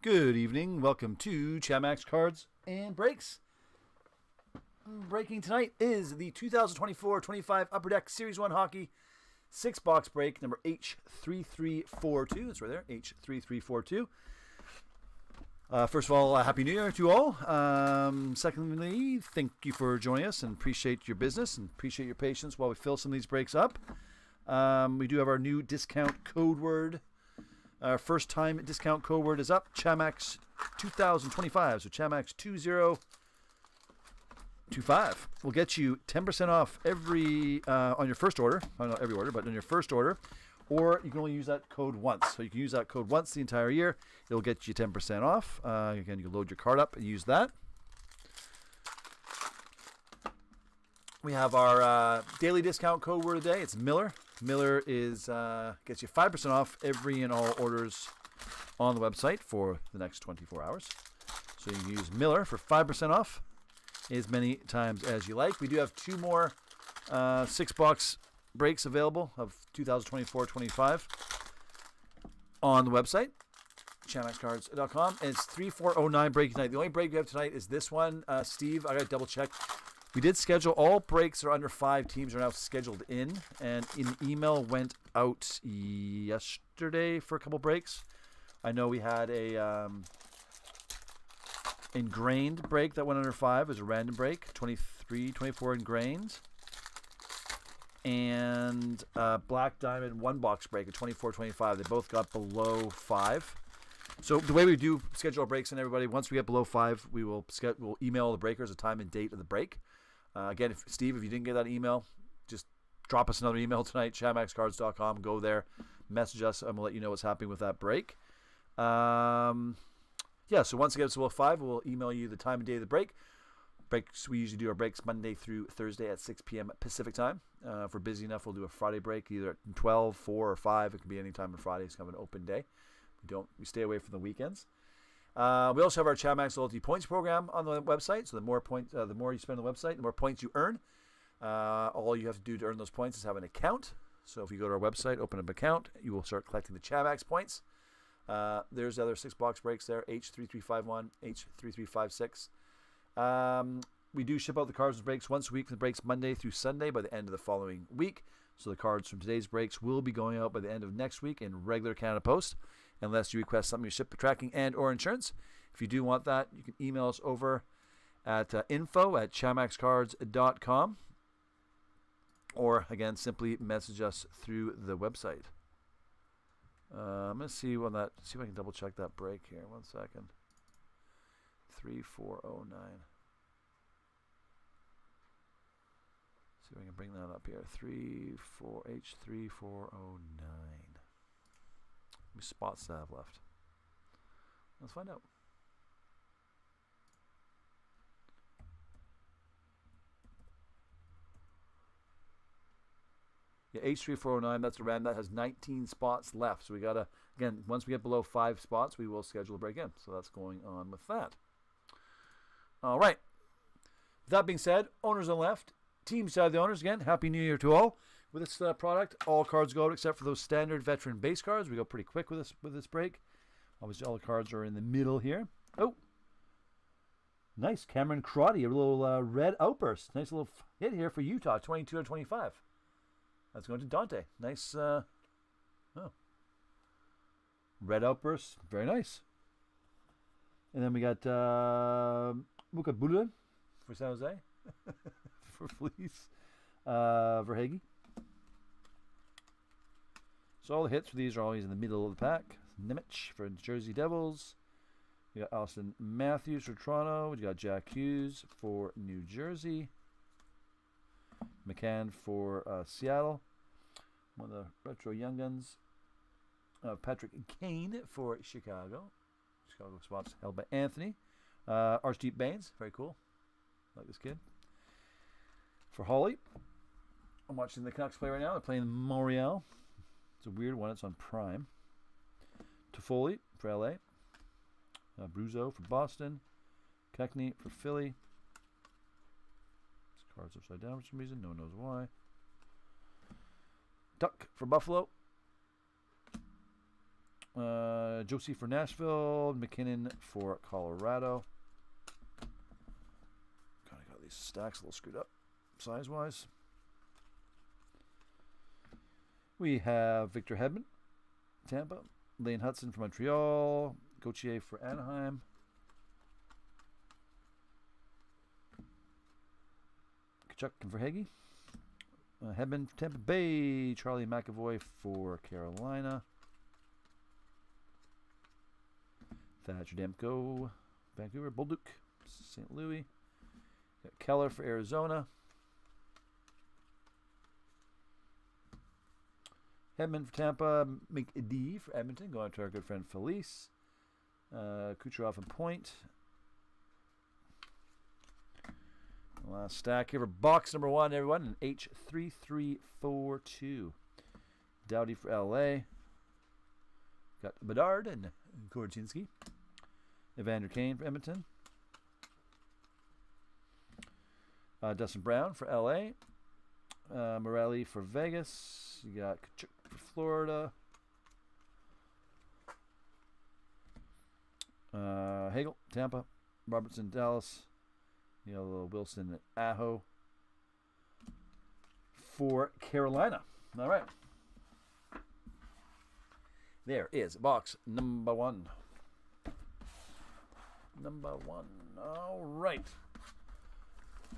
Good evening. Welcome to Chamax Cards and Breaks. Breaking tonight is the 2024-25 Upper Deck Series 1 Hockey 6-box break, number H3342. It's right there, H3342. First of all, Happy New Year to all. Secondly, thank you for joining us and appreciate your business and appreciate your patience while we fill some of these breaks up. We do have our new discount code word. Our first time discount code word is up, Chamax 2025. So Chamax 2025 will get you 10% off every on your first order. Not every order, but on your first order. Or you can only use that code once. So you can use that code once the entire year. It'll get you 10% off. Again, you can load your card up and use that. We have our daily discount code word of the day. It's Miller. Miller is gets you 5% off every and all orders on the website for the next 24 hours. So you can use Miller for 5% off as many times as you like. We do have two more 6-box breaks available of 2024-25 on the website, chamaxcards.com. And it's 3409 break tonight. The only break we have tonight is this one. Steve, I got to double check. We did schedule all breaks that are under 5 teams are now scheduled in, and an email went out yesterday for a couple breaks. I know we had a ingrained break that went under 5. It was a random break, 23, 24 ingrained. And Black Diamond 1-box break, a 24-25. They both got below 5. So the way we do schedule our breaks and everybody, once we get below 5, we'll email the breakers the time and date of the break. Again, Steve, if you didn't get that email, just drop us another email tonight, chamaxcards.com. Go there, message us, and we'll let you know what's happening with that break. So once it gets below 5, we'll email you the time and day of the break. Breaks, we usually do our breaks Monday through Thursday at 6 p.m. Pacific time. If we're busy enough, we'll do a Friday break, either at 12, 4, or 5. It can be any time on Friday. It's kind of an open day. We stay away from the weekends. We also have our Chamax Loyalty Points program on the website. So the more you spend on the website, the more points you earn. All you have to do to earn those points is have an account. So if you go to our website, open up an account, you will start collecting the Chamax points. There's the other 6-box breaks there, H3351, H3356. We do ship out the cards and breaks once a week. The breaks Monday through Sunday by the end of the following week. So the cards from today's breaks will be going out by the end of next week in regular Canada Post, unless you request something to ship tracking and or insurance. If you do want that, you can email us over at info@chamaxcards.com, or again, simply message us through the website. I'm gonna see if I can double check that break here. 1 second. 3409. See if I can bring that up here. H3409. How many spots do I have left? Let's find out. Yeah, H3409, that's a random. That has 19 spots left. So we got to, again, once we get below 5 spots, we will schedule a break in. So that's going on with that. All right. With that being said, owners on the left, team side of the owners, again, Happy New Year to all. With this product, all cards go out except for those standard veteran base cards. We go pretty quick with this break. Obviously, all the cards are in the middle here. Oh, nice. Cameron Crotty, a little red outburst. Nice little hit here for Utah, 22-25. That's going to Dante. Nice. Red outburst. Very nice. And then we got Muka Bulun for San Jose. For Fleece. Verhage. So all the hits for these are always in the middle of the pack. Nemec for Jersey Devils. We got Austin Matthews for Toronto. We got Jack Hughes for New Jersey. McCann for Seattle. One of the retro young guns. Patrick Kane for Chicago. Chicago spots held by Anthony. Archdeep Baines. Very cool. Like this kid. For Holly. I'm watching the Canucks play right now. They're playing Montreal. It's a weird one. It's on Prime. Toffoli for LA. Bruzo for Boston. Keckney for Philly. This card's upside down for some reason. No one knows why. Duck for Buffalo. Josie for Nashville. McKinnon for Colorado. Kind of got these stacks a little screwed up size-wise. We have Victor Hedman, Tampa. Lane Hudson for Montreal. Gauthier for Anaheim. Kachuk for Hagee. Hedman for Tampa Bay. Charlie McAvoy for Carolina. Thatcher Demko, Vancouver. Bolduc, St. Louis. Got Keller for Arizona. Hedman for Tampa. McD for Edmonton. Going to our good friend Felice. Kucherov and Point. Last stack here for box number 1, everyone. An H3342. Doughty for LA. Got Bedard and Korchinski. Evander Kane for Edmonton. Dustin Brown for LA. Morelli for Vegas. You got Kachuk for Florida. Hagel, Tampa. Robertson, Dallas. You know, little Wilson at Aho for Carolina. All right. There is box number 1. Number 1. All right.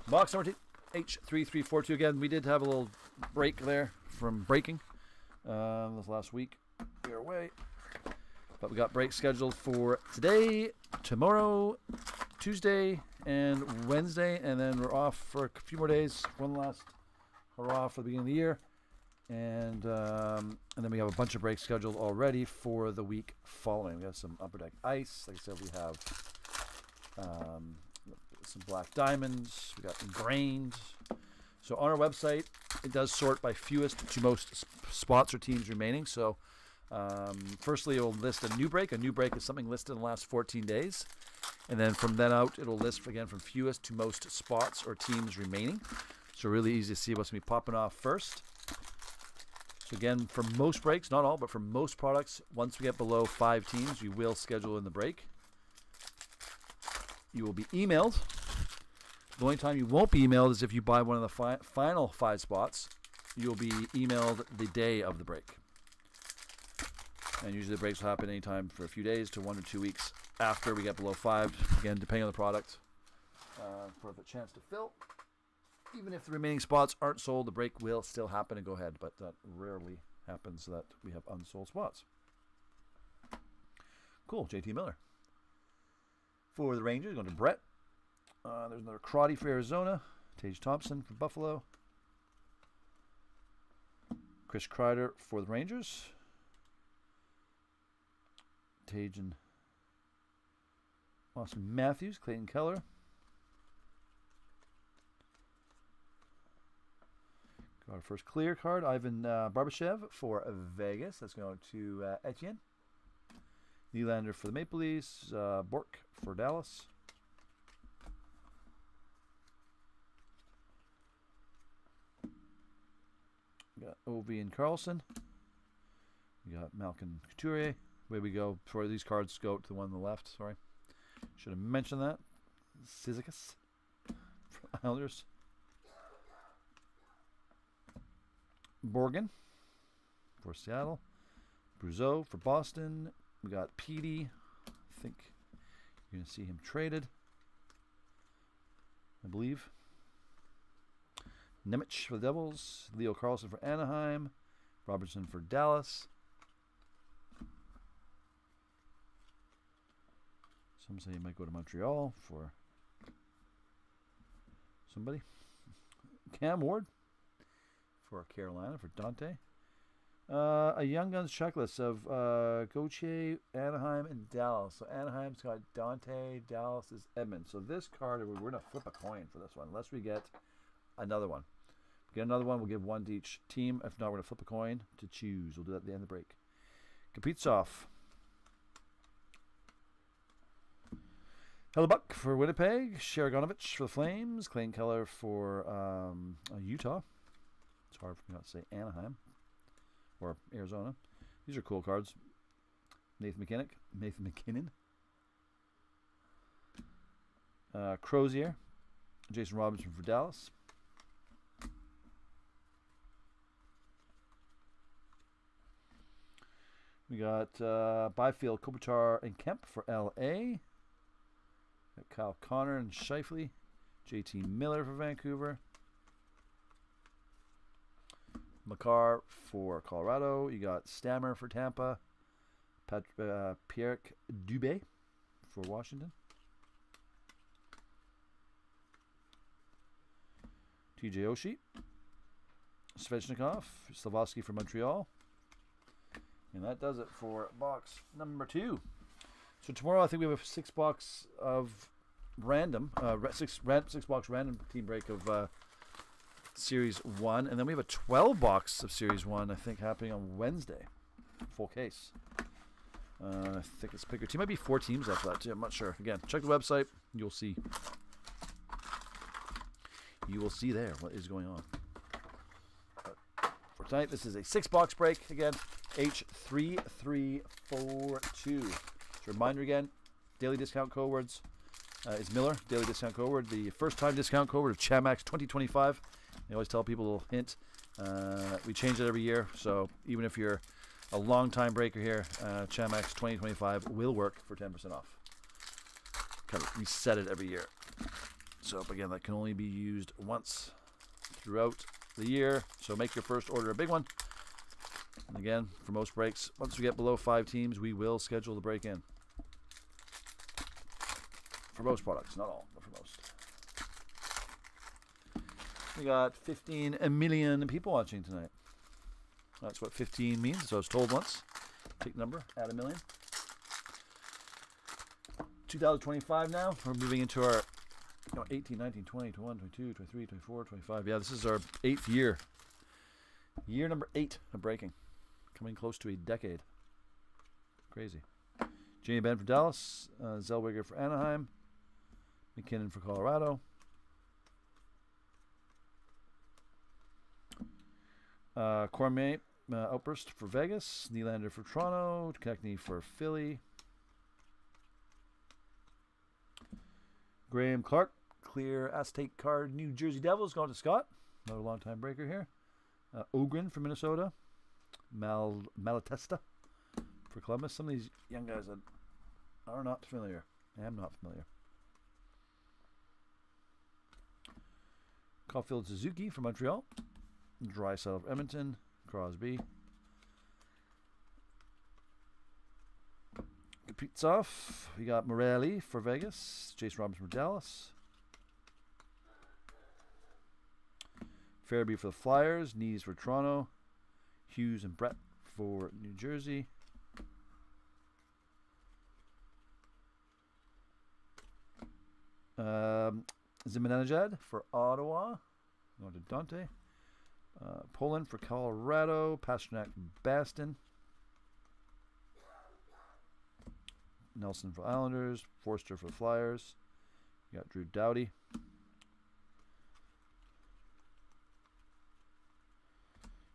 Box number 2. H3342. Again, we did have a little break there from breaking this last week. We were away. But we got breaks scheduled for today, tomorrow, Tuesday, and Wednesday. And then we're off for a few more days. One last hurrah for the beginning of the year. And then we have a bunch of breaks scheduled already for the week following. We have some Upper Deck Ice. Like I said, we have some Black Diamonds. We got Ingrained. So on our website, it does sort by fewest to most spots or teams remaining. So firstly, it will list a new break. A new break is something listed in the last 14 days. And then from then out, it'll list, again, from fewest to most spots or teams remaining. So really easy to see what's going to be popping off first. So again, for most breaks, not all, but for most products, once we get below 5 teams, you will schedule in the break. You will be emailed. The only time you won't be emailed is if you buy one of the final 5 spots. You'll be emailed the day of the break. And usually the breaks will happen anytime for a few days to 1 or 2 weeks after we get below 5. Again, depending on the product, for the chance to fill. Even if the remaining spots aren't sold, the break will still happen and go ahead, but that rarely happens that we have unsold spots. Cool, JT Miller. For the Rangers, going to Brett. There's another Crotty for Arizona. Tage Thompson for Buffalo. Chris Kreider for the Rangers. Tage and Austin Matthews, Clayton Keller. Got our first clear card. Ivan Barbashev for Vegas. That's going to Etienne. Nylander for the Maple Leafs. Bork for Dallas. We got Ovi and Carlson. We got Malkin Couturier. Way we go. Before these cards go to the one on the left. Sorry. Should have mentioned that. Cizikas for Islanders. Borgen for Seattle. Bruzeau for Boston. We got Petey. I think you're going to see him traded, I believe. Nemec for the Devils. Leo Carlson for Anaheim. Robertson for Dallas. Some say he might go to Montreal for somebody. Cam Ward for Carolina for Dante. A Young Guns checklist of Gauthier, Anaheim, and Dallas. So Anaheim's got Dante, Dallas is Edmund. So this card, we're going to flip a coin for this one, unless we get another one. If we get another one, we'll give one to each team. If not, we're going to flip a coin to choose. We'll do that at the end of the break. Kaprizov. Hellebuck for Winnipeg. Sharagonovich for the Flames. Clayton Keller for Utah. It's hard for me not to say Anaheim or Arizona. These are cool cards. Nathan McKinnon. Crozier. Jason Robinson for Dallas. We got Byfield, Kopitar, and Kemp for LA. Got Kyle Connor and Scheifele. JT Miller for Vancouver. Makar for Colorado. You got Stammer for Tampa. Pierre Dubé for Washington. TJ Oshie. Svechnikov. Slavarsky for Montreal. And that does it for box number 2. So tomorrow I think we have a 6 box of random, 6 box random team break of Series 1. And then we have a 12 box of Series 1, I think, happening on Wednesday. Full case. I think it's picker team. Might be 4 teams after that too. I'm not sure. Again, check the website. You'll see. You will see there what is going on. But for tonight, this is a 6 box break. Again, H3342. Just a reminder again, daily discount code words is Miller. Daily discount code word. The first time discount code word of Chamax 2025. I always tell people a little hint. We change it every year. So even if you're a long time breaker here, Chamax 2025 will work for 10% off. Kind of reset it every year. So again, that can only be used once throughout the year. So make your first order a big one. And again, for most breaks, once we get below 5 teams, we will schedule the break in. For most products, not all, but for most. We got 15 million people watching tonight. That's what 15 means. So I was told once. Take number, add a million. 2025 now. We're moving into our 18, 19, 20, 21, 22, 23, 24, 25. Yeah, this is our 8th year. Year number 8 of breaking. Coming close to a decade. Crazy. Jamie Benn for Dallas. Zellweger for Anaheim. McKinnon for Colorado. Cormier Outburst for Vegas. Nylander for Toronto. Konechny for Philly. Graham Clark, clear Aztec card, New Jersey Devils, going to Scott. Another long-time breaker here. Ogren for Minnesota. Malatesta for Columbus. Some of these young guys that are not familiar. I am not familiar. Caulfield Suzuki for Montreal. Draisaitl for Edmonton. Crosby. Kaprizov. We got Morelli for Vegas. Jason Robinson for Dallas. Farabee for the Flyers. Knees for Toronto. Hughes and Brett for New Jersey. Zibanejad for Ottawa. Going to Dante. Poland for Colorado. Pastrnak Baston. Nelson for Islanders. Forster for the Flyers. You got Drew Doughty.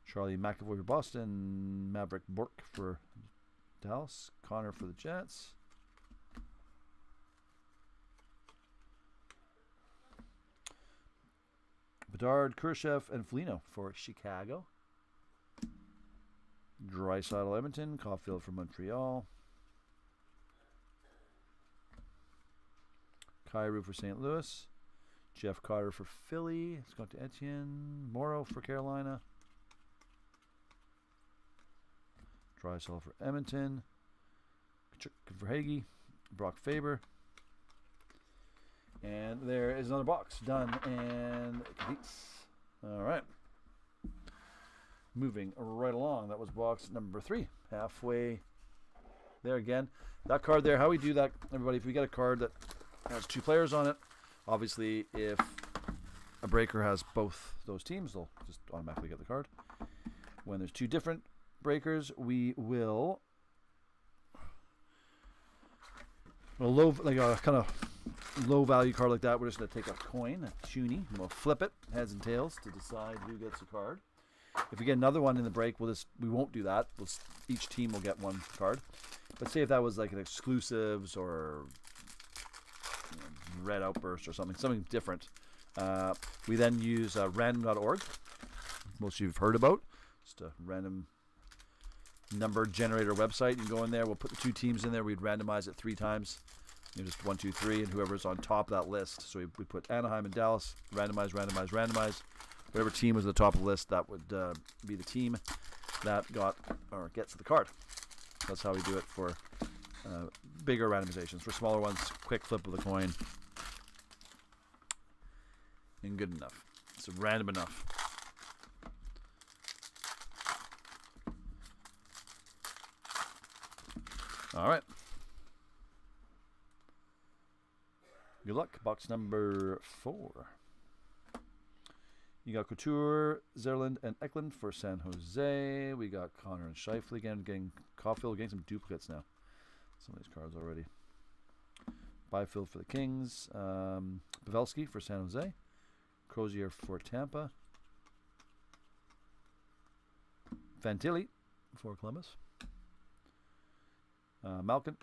Charlie McAvoy for Boston. Maverick Bourque for Dallas. Connor for the Jets. Bedard, Khrushchev, and Foligno for Chicago. Draisaitl Edmonton. Caulfield for Montreal. Kyrou for St. Louis. Jeff Carter for Philly. Let's go to Etienne. Morrow for Carolina. Draisaitl for Edmonton. Kachuk for Hagee. Brock Faber. And there is another box done and completes. All right. Moving right along. That was box number 3. Halfway there again. That card there, how we do that, everybody, if we get a card that has 2 players on it, obviously if a breaker has both those teams, they'll just automatically get the card. When there's 2 different breakers, we will like a kind of low value card like that. We're just going to take a coin, a toonie, and we'll flip it, heads and tails, to decide who gets the card. If we get another one in the break, we won't do that. Each team will get one card. But say if that was like an exclusives or Red Outburst or something different, we then use random.org. Most of you have heard about. Just a random number generator website. You can go in there. We'll put the 2 teams in there. We'd randomize it 3 times. Just 1, 2, 3, and whoever's on top of that list. So we put Anaheim and Dallas. Randomize. Whatever team was at the top of the list, that would be the team that gets the card. That's how we do it for bigger randomizations. For smaller ones, quick flip of the coin, and good enough. It's random enough. All right. Good luck. Box number 4. You got Couture, Zerland, and Eklund for San Jose. We got Connor and Scheifele again, getting Caulfield, getting some duplicates now. Some of these cards already. Byfield for the Kings. Pavelski for San Jose. Crozier for Tampa. Fantilli for Columbus. Malkin.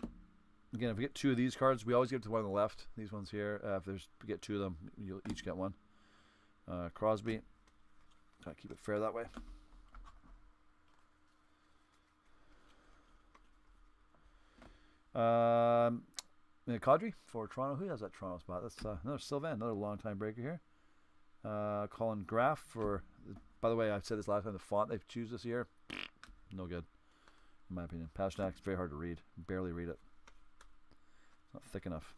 Again, if we get 2 of these cards, we always give it to one on the left. These ones here. If we get 2 of them, you'll each get one. Crosby. Try to keep it fair that way. Kadri for Toronto. Who has that Toronto spot? That's another Sylvan, another long-time breaker here. Colin Graff for... By the way, I said this last time, the font they choose this year, no good, in my opinion. Pasternak's very hard to read. Barely read it. It's not thick enough.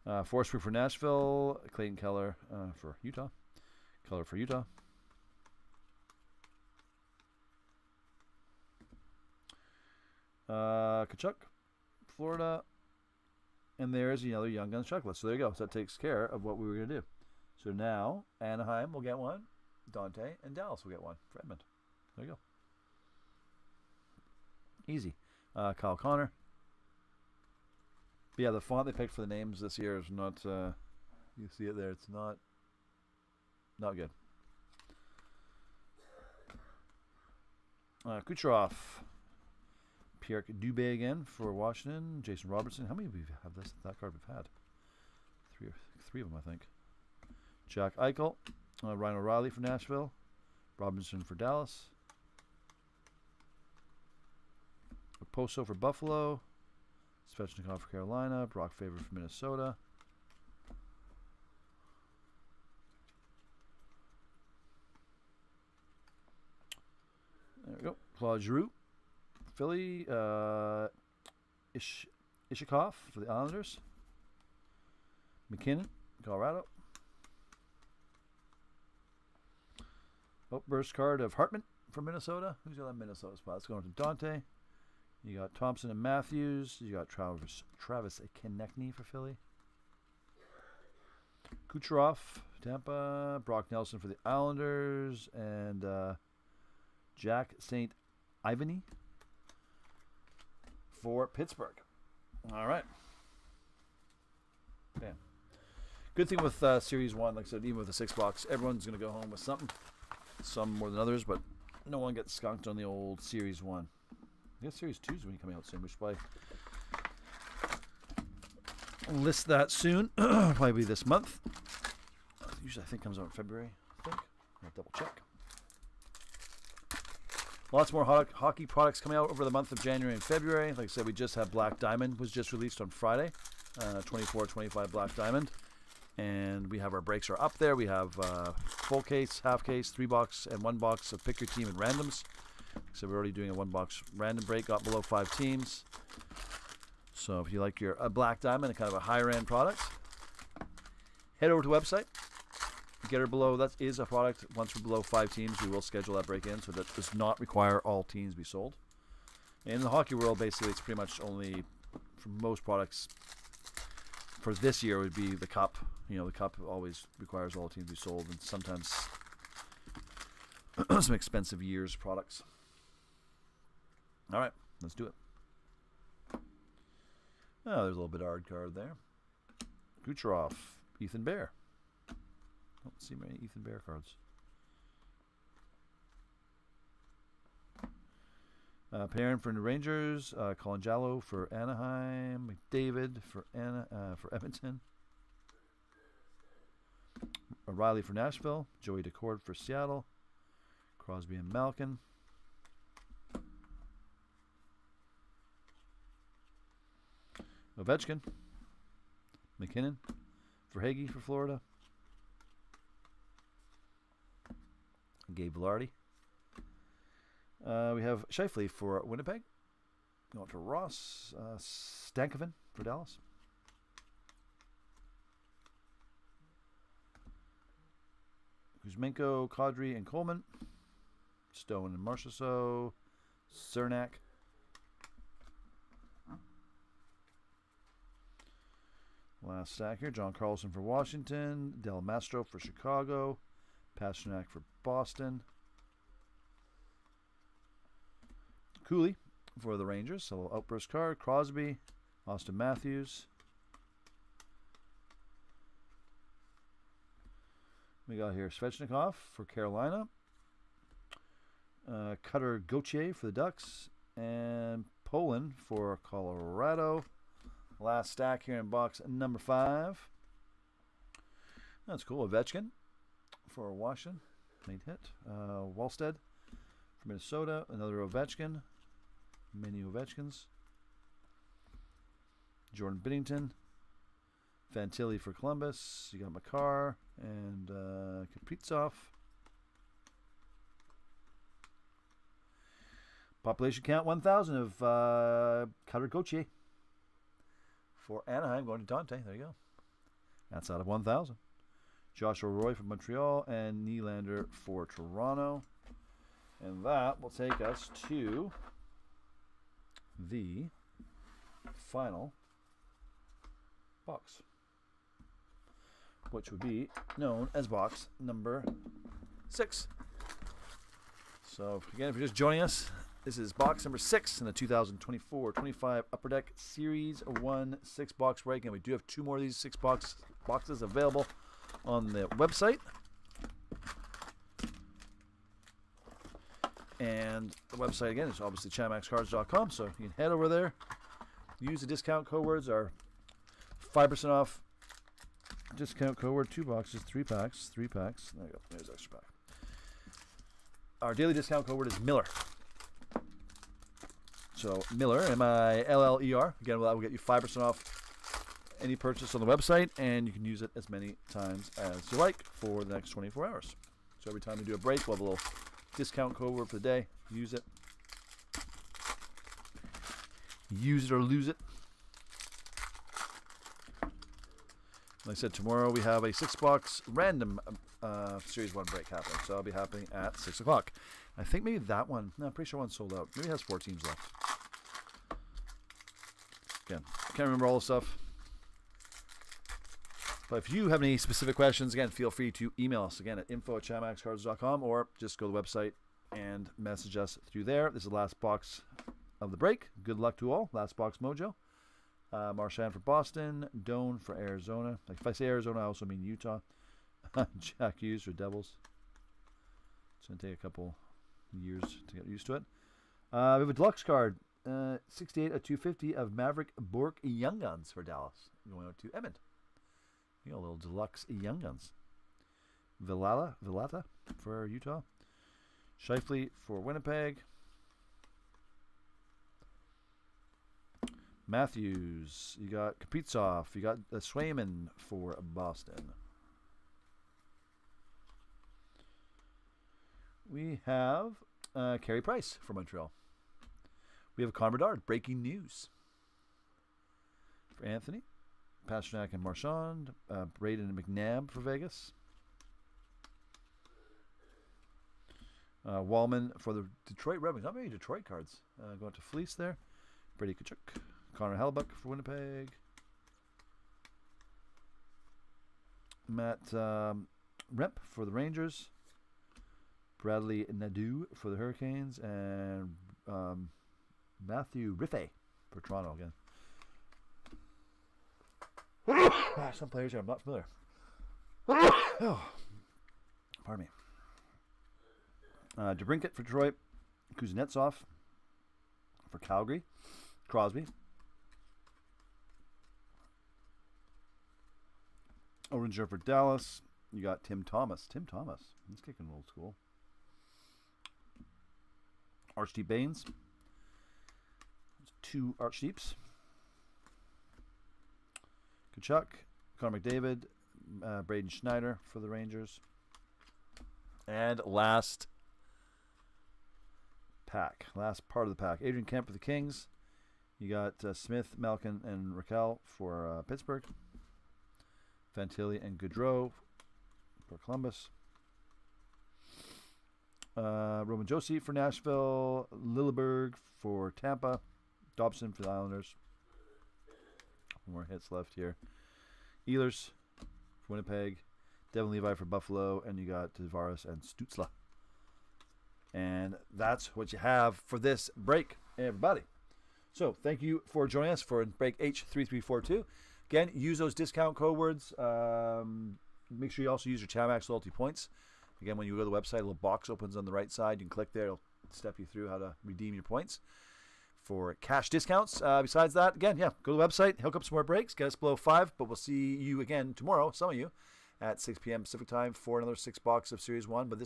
Forsberg for Nashville. Clayton Keller for Utah. Keller for Utah. Kachuk, Florida. And there's another Young Guns checklist. So there you go. So that takes care of what we were going to do. So now Anaheim will get one. Dante and Dallas will get one for Edmund. There you go. Easy. Kyle Connor. But yeah, the font they picked for the names this year is not, you see it there, it's not good. Kucherov. Pierre Dubé again for Washington. Jason Robertson. How many of you have that card we've had? Three of them, I think. Jack Eichel. Ryan O'Reilly for Nashville. Robinson for Dallas. Poso for Buffalo. Svechnikov for Carolina. Brock Faber for Minnesota. There we go. Claude Giroux. Philly. Ishikov for the Islanders. McKinnon, Colorado. Burst card of Hartman for Minnesota. Who's got that Minnesota spot? Let's go into Dante. You got Thompson and Matthews. You got Travis Konechny for Philly. Kucherov, Tampa. Brock Nelson for the Islanders. And Jack St. Ivany for Pittsburgh. All right. Yeah. Good thing with Series 1, like I said, even with the 6 box, everyone's going to go home with something. Some more than others, but no one gets skunked on the old Series 1. I guess Series 2 is going to be coming out soon. We should probably list that soon. Probably be this month. Usually I think comes out in February. I think. I'll double check. Lots more hockey products coming out over the month of January and February. Like I said, we just had Black Diamond was just released on Friday. 24-25 Black Diamond. And we have our breaks are up there. We have full case, half case, 3 box, and 1 box of pick your team and randoms. So we're already doing a 1 box random break, got below 5 teams. So if you like your Black Diamond, a kind of a higher end product, head over to the website. Get her below. That is a product. Once we're below 5 teams, we will schedule that break in. So that does not require all teams be sold. In the hockey world, basically, it's pretty much only for most products. For this year, would be the cup. You know, the cup always requires all teams to be sold, and sometimes some expensive years products. All right, let's do it. Oh, there's a little bit of hard card there. Kucherov, Ethan Bear. Don't see many Ethan Bear cards. Panarin for the Rangers. Colin Jallow for Anaheim. McDavid for Edmonton. Riley for Nashville. Joey Decord for Seattle. Crosby and Malkin. Ovechkin. McKinnon for Hagee for Florida. Gabe Velarde. We have Scheifele for Winnipeg. Going to Ross. Stankoven for Dallas. Kuzmenko, Kadri, and Coleman. Stone and Marchessault. Cernak. Last stack here. John Carlson for Washington. Del Mastro for Chicago. Pasternak for Boston. Cooley for the Rangers. So a little outburst card. Crosby. Austin Matthews. We got here Svechnikov for Carolina. Cutter Gauthier for the Ducks. And Poland for Colorado. Last stack here in box number 5. That's cool. Ovechkin for Washington. Made hit. Wallstead for Minnesota. Another Ovechkin. Many Ovechkins. Jordan Binnington. Fantilli for Columbus. You got Makar and Kaprizov. Population count 1,000 of Cutter Gauthier for Anaheim, going to Dante. There you go. That's out of 1,000. Joshua Roy from Montreal and Nylander for Toronto. And that will take us to the final box, which would be known as box number 6. So, again, if you're just joining us, this is box number 6 in the 2024-25 Upper Deck Series 1 6-box break. And we do have 2 more of these 6 boxes available on the website. And the website, again, is obviously ChapMaxCards.com. So you can head over there. Use the discount code words. Our 5% off discount code word. 2 boxes, 3 packs. 3 packs. There you go. There's extra pack. Our daily discount code word is Miller. So Miller, M-I-L-L-E-R. Again, that will get you 5% off any purchase on the website, and you can use it as many times as you like for the next 24 hours. So every time you do a break, we'll have a little discount code word for the day. Use it. Use it or lose it. Like I said, tomorrow we have a 6-box random Series 1 break happening. So it'll be happening at 6 o'clock. I think maybe that one, no, I'm pretty sure one's sold out. Maybe it has 4 teams left. Again, I can't remember all the stuff. But if you have any specific questions, again, feel free to email us again at info@chatmaxcards.com or just go to the website and message us through there. This is the last box of the break. Good luck to all. Last box mojo. Marchand for Boston. Doan for Arizona. Like if I say Arizona, I also mean Utah. Jack Hughes for Devils. It's going to take a couple years to get used to it. We have a deluxe card. 68 of 250 of Maverick Bork Young Guns for Dallas. Going out to Edmund. You know, a little deluxe Young Guns. Villata for Utah. Scheifele for Winnipeg. Matthews. You got Kaprizov. You got Swayman for Boston. We have Carey Price for Montreal. We have Connor Bedard. Breaking news. For Anthony. Pasternak and Marchand. Braden and McNabb for Vegas. Wallman for the Detroit Red Wings. Not many Detroit cards. Going to Fleece there. Brady Tkachuk. Connor Hellebuck for Winnipeg. Matt Remp for the Rangers. Bradley Nadeau for the Hurricanes. And Matthew Riffey for Toronto again. Some players here I'm not familiar. Oh, Pardon me. DeBrincat for Detroit. Kuznetsov for Calgary. Crosby. Oringer for Dallas. You got Tim Thomas. He's kicking old school. Archdeep Baines. 2 Archdeeps. Kachuk. Connor McDavid. Braden Schneider for the Rangers. And last part of the pack. Adrian Kemp for the Kings. You got Smith, Malkin, and Raquel for Pittsburgh. Fantilli and Gaudreau for Columbus. Roman Josi for Nashville. Lilleberg for Tampa. Dobson for the Islanders. More hits left here. Ehlers for Winnipeg. Devin Levi for Buffalo. And you got Tavares and Stützle. And that's what you have for this break, everybody. So thank you for joining us for break H3342. Again, use those discount code words. Make sure you also use your Chamax loyalty points. Again, when you go to the website, a little box opens on the right side. You can click there. It'll step you through how to redeem your points for cash discounts. Besides that, again, go to the website, hook up some more breaks, get us below 5. But we'll see you again tomorrow, some of you, at 6 p.m. Pacific time for another 6 box of Series 1. But this